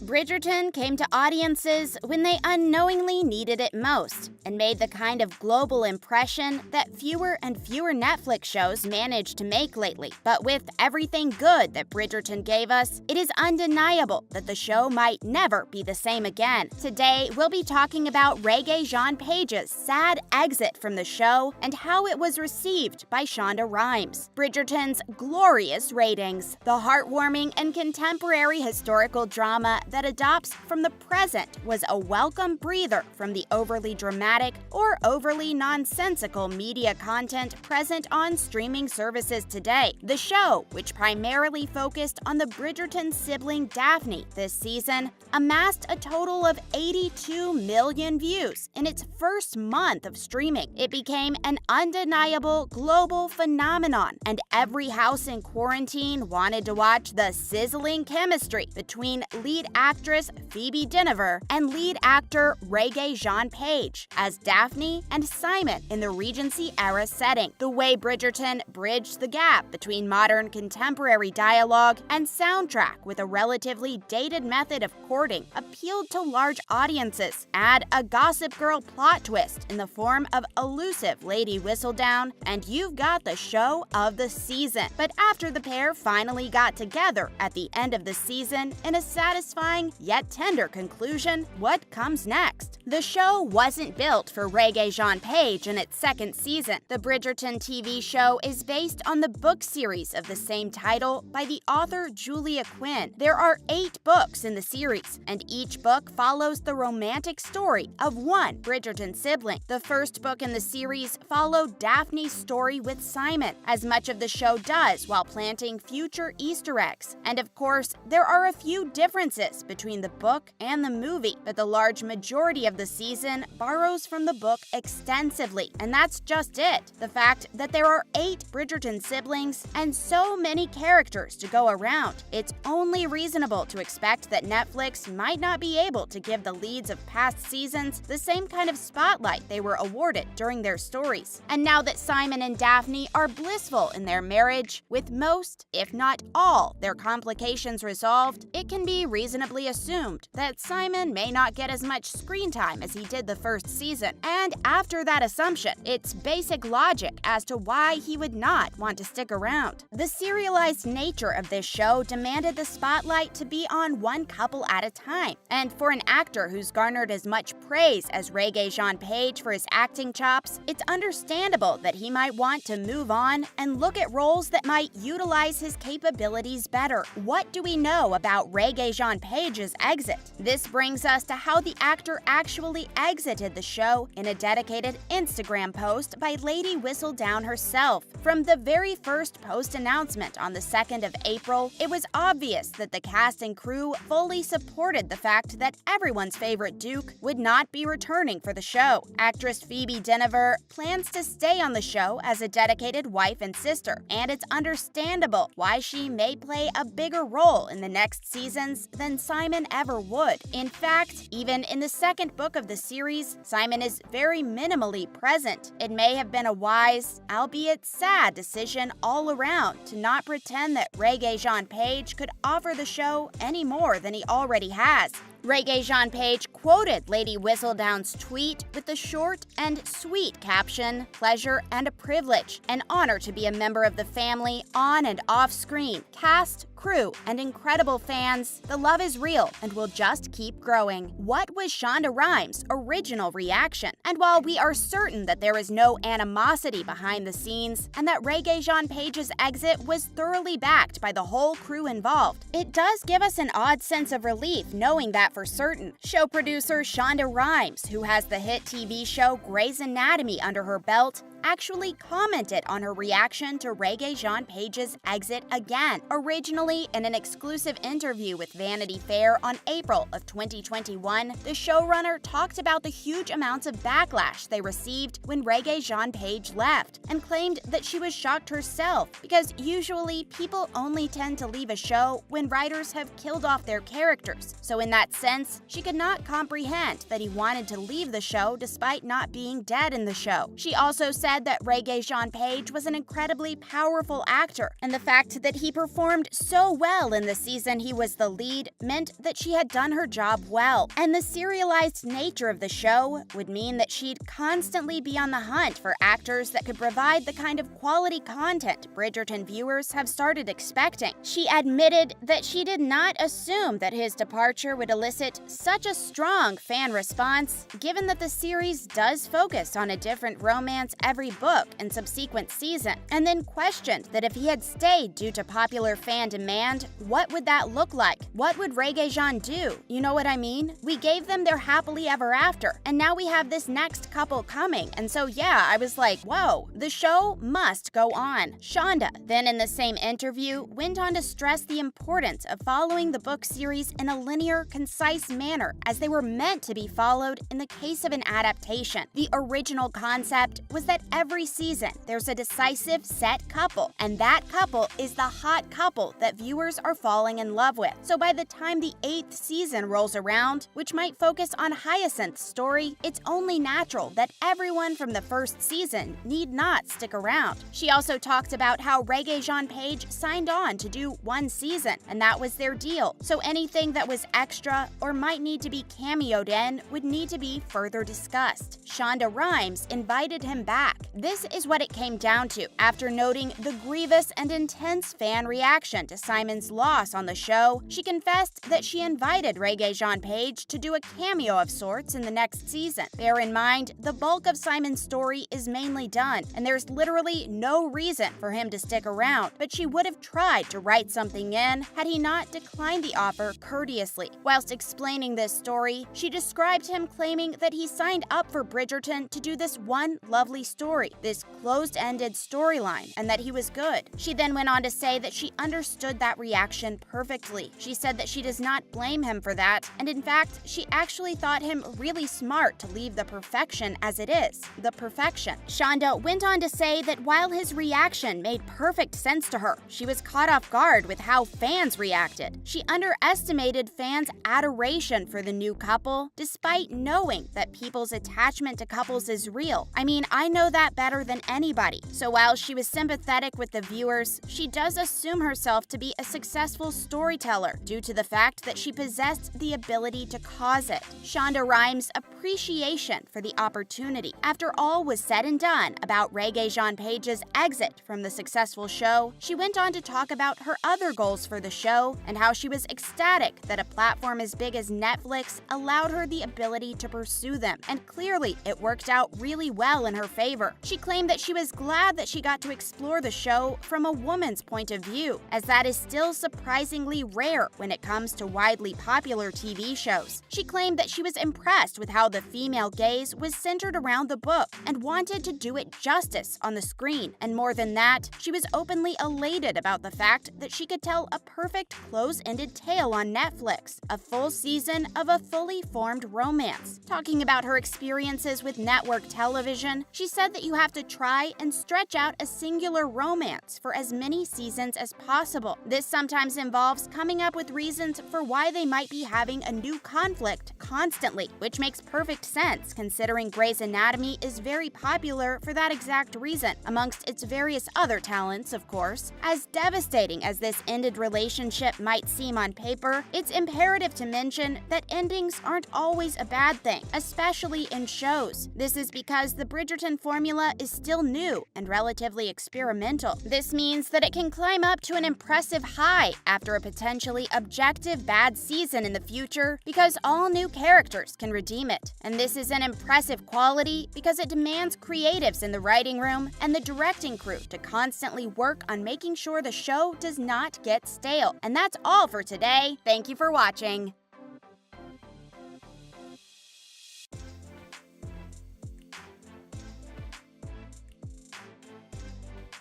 Bridgerton came to audiences when they unknowingly needed it most and made the kind of global impression that fewer and fewer Netflix shows manage to make lately. But with everything good that Bridgerton gave us, it is undeniable that the show might never be the same again. Today, we'll be talking about Regé-Jean Page's sad exit from the show and how it was received by Shonda Rhimes. Bridgerton's glorious ratings, the heartwarming and contemporary historical drama that adopts from the present was a welcome breather from the overly dramatic or overly nonsensical media content present on streaming services today. The show, which primarily focused on the Bridgerton sibling Daphne this season, amassed a total of 82 million views in its first month of streaming. It became an undeniable global phenomenon, and every house in quarantine wanted to watch the sizzling chemistry between lead actress Phoebe Dynevor and lead actor Regé-Jean Page as Daphne and Simon in the Regency-era setting. The way Bridgerton bridged the gap between modern contemporary dialogue and soundtrack with a relatively dated method of courting appealed to large audiences. Add a Gossip Girl plot twist in the form of elusive Lady Whistledown, and you've got the show of the season. But after the pair finally got together at the end of the season in a satisfying yet tender conclusion, what comes next? The show wasn't built for Regé-Jean Page in its second season. The Bridgerton TV show is based on the book series of the same title by the author Julia Quinn. There are 8 books in the series, and each book follows the romantic story of one Bridgerton sibling. The first book in the series followed Daphne's story with Simon, as much of the show does, while planting future Easter eggs. And of course, there are a few differences between the book and the movie, but the large majority of the season borrows from the book extensively. And that's just it. The fact that there are 8 Bridgerton siblings and so many characters to go around, it's only reasonable to expect that Netflix might not be able to give the leads of past seasons the same kind of spotlight they were awarded during their stories. And now that Simon and Daphne are blissful in their marriage, with most, if not all, their complications resolved, it can be reasonably assumed that Simon may not get as much screen time as he did the first season. And after that assumption, it's basic logic as to why he would not want to stick around. The serialized nature of this show demanded the spotlight to be on one couple at a time. And for an actor who's garnered as much praise as Regé-Jean Page for his acting chops, it's understandable that he might want to move on and look at roles that might utilize his capabilities better. What do we know about Regé-Jean Page's exit? This brings us to how the actor actually exited the show in a dedicated Instagram post by Lady Whistledown herself. From the very first post announcement on the 2nd of April, it was obvious that the cast and crew fully supported the fact that everyone's favorite Duke would not be returning for the show. Actress Phoebe Dynevor plans to stay on the show as a dedicated wife and sister, and it's understandable why she may play a bigger role in the next seasons than Simon ever would. In fact, even in the second book of the series, Simon is very minimally present. It may have been a wise, albeit sad, decision all around to not pretend that Regé-Jean Page could offer the show any more than he already has. Regé-Jean Page quoted Lady Whistledown's tweet with the short and sweet caption, "Pleasure and a privilege, an honor to be a member of the family on and off screen. Cast, crew, and incredible fans, the love is real and will just keep growing." What was Shonda Rhimes' original reaction? And while we are certain that there is no animosity behind the scenes and that Regé-Jean Page's exit was thoroughly backed by the whole crew involved, it does give us an odd sense of relief knowing that for certain. Show producer Shonda Rhimes, who has the hit TV show Grey's Anatomy under her belt, actually commented on her reaction to Regé-Jean Page's exit again. Originally, in an exclusive interview with Vanity Fair on April of 2021, the showrunner talked about the huge amounts of backlash they received when Regé-Jean Page left, and claimed that she was shocked herself because usually people only tend to leave a show when writers have killed off their characters. So in that sense, she could not comprehend that he wanted to leave the show despite not being dead in the show. She also said said that Regé-Jean Page was an incredibly powerful actor, and the fact that he performed so well in the season he was the lead meant that she had done her job well. And the serialized nature of the show would mean that she'd constantly be on the hunt for actors that could provide the kind of quality content Bridgerton viewers have started expecting. She admitted that she did not assume that his departure would elicit such a strong fan response, given that the series does focus on a different romance every book and subsequent season, and then questioned that if he had stayed due to popular fan demand, what would that look like? What would Regé-Jean do? You know what I mean? We gave them their happily ever after, and now we have this next couple coming, and so yeah, I was like, whoa, the show must go on. Shonda then in the same interview went on to stress the importance of following the book series in a linear, concise manner, as they were meant to be followed in the case of an adaptation. The original concept was that every season there's a decisive set couple, and that couple is the hot couple that viewers are falling in love with. So by the time the 8th season rolls around, which might focus on Hyacinth's story, it's only natural that everyone from the first season need not stick around. She also talked about how Regé-Jean Page signed on to do one season, and that was their deal. So anything that was extra or might need to be cameoed in would need to be further discussed. Shonda Rhimes invited him back. This is what it came down to. After noting the grievous and intense fan reaction to Simon's loss on the show, she confessed that she invited Regé-Jean Page to do a cameo of sorts in the next season. Bear in mind, the bulk of Simon's story is mainly done, and there's literally no reason for him to stick around, but she would have tried to write something in had he not declined the offer courteously. Whilst explaining this story, she described him claiming that he signed up for Bridgerton to do this one lovely story, this closed-ended storyline, and that he was good. She then went on to say that she understood that reaction perfectly. She said that she does not blame him for that, and in fact, she actually thought him really smart to leave the perfection as it is, the perfection. Shonda went on to say that while his reaction made perfect sense to her, she was caught off guard with how fans reacted. She underestimated fans' adoration for the new couple, despite knowing that people's attachment to couples is real. I mean, I know that better than anybody. So while she was sympathetic with the viewers, she does assume herself to be a successful storyteller due to the fact that she possessed the ability to cause it. Shonda Rhimes' appreciation for the opportunity. After all was said and done about Regé-Jean Page's exit from the successful show, she went on to talk about her other goals for the show and how she was ecstatic that a platform as big as Netflix allowed her the ability to pursue them, and clearly it worked out really well in her favor. She claimed that she was glad that she got to explore the show from a woman's point of view, as that is still surprisingly rare when it comes to widely popular TV shows. She claimed that she was impressed with how the female gaze was centered around the book and wanted to do it justice on the screen, and more than that, she was openly elated about the fact that she could tell a perfect close-ended tale on Netflix, a full season of a fully formed romance. Talking about her experiences with network television, she said that you have to try and stretch out a singular romance for as many seasons as possible. This sometimes involves coming up with reasons for why they might be having a new conflict constantly, which makes perfect sense considering Grey's Anatomy is very popular for that exact reason, amongst its various other talents, of course. As devastating as this ended relationship might seem on paper, it's imperative to mention that endings aren't always a bad thing, especially in shows. This is because the Bridgerton formula is still new and relatively experimental. This means that it can climb up to an impressive high after a potentially objective bad season in the future, because all new characters can redeem it. And this is an impressive quality because it demands creatives in the writing room and the directing crew to constantly work on making sure the show does not get stale. And that's all for today. Thank you for watching.